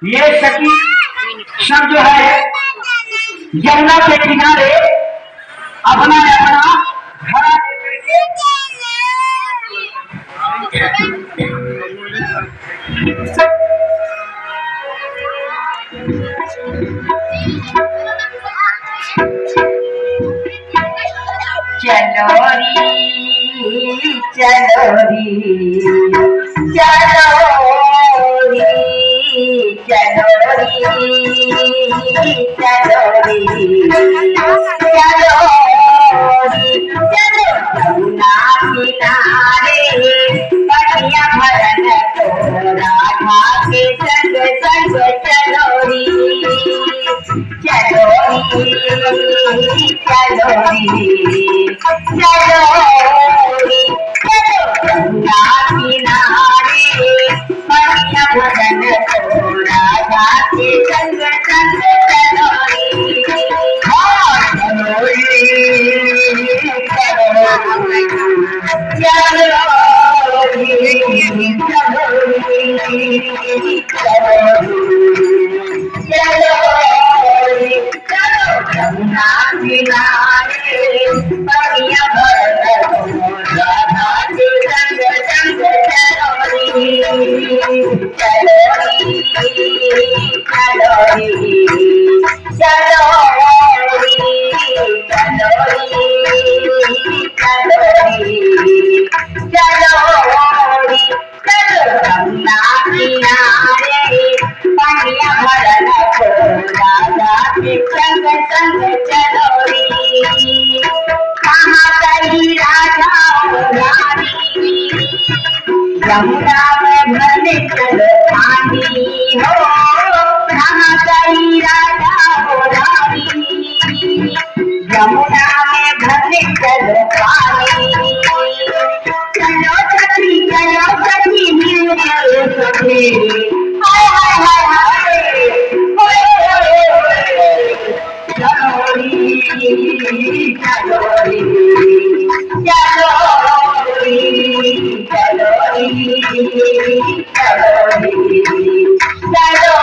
ये सखी सब जो है यमुना के किनारे अपना अपना घड़ा चलोरी चलोरी चलोरी चलोरी चलोरी चलोरी चलो यमुना किनारे बढ़िया भरन को राधा के संग संग चलोरी चलोरी चलोरी चलोरी चलो यमुना किनारे बढ़िया भरन को राधा के संग संग चलोरी यमुना में भरने चलो पानी हो कहाँ गई राजा हो रानी यमुना में भरने चलो पानी चलो सखी मिल गए सखी हाय हाय हाय हाय चलोरी चलोरी चलोरी चलोरी चलोरी चलोरी चलो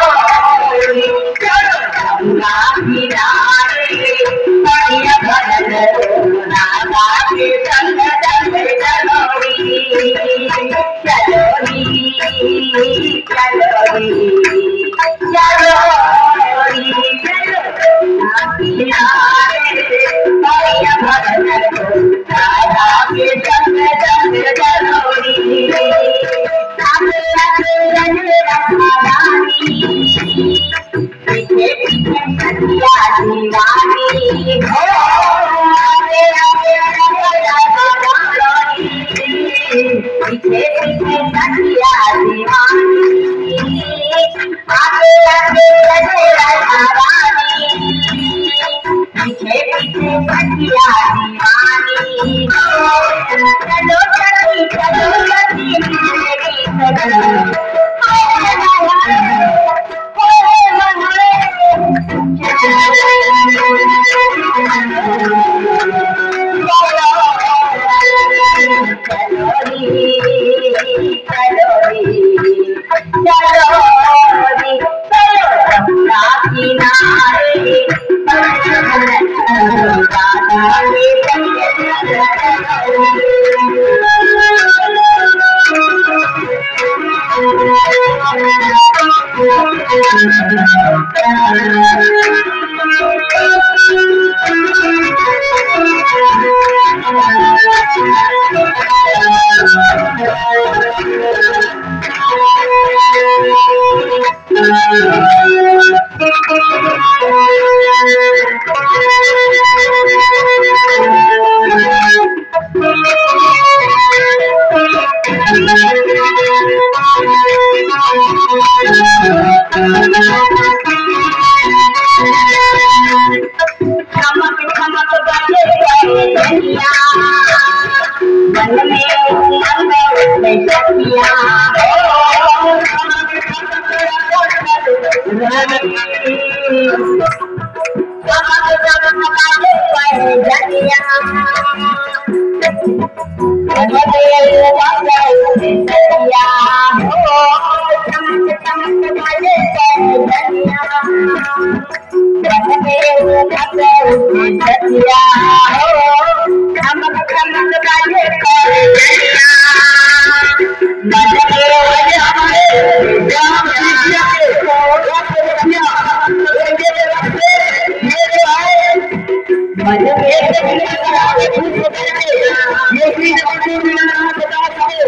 यमुना किनारे बढ़िया भरन राधा के संग संग चलोरी चलोरी चलोरी चलोरी चलो किनारे बढ़िया भरन राधा के संग संग चलोरी पीछे पीछे सखिया दीवानी हो पीछे पीछे सखिया दीवानी आगे आगे चले रानी पीछे पीछे सखिया दीवानी चलो सखी चलो सखी मेरी सखी सतिया हो चमक चमक बाजे करे जलिया मन के वजह में जाम सीखिया के रखिया मन के ये भी अपने बिना बता सके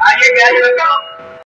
आगे आगे क्या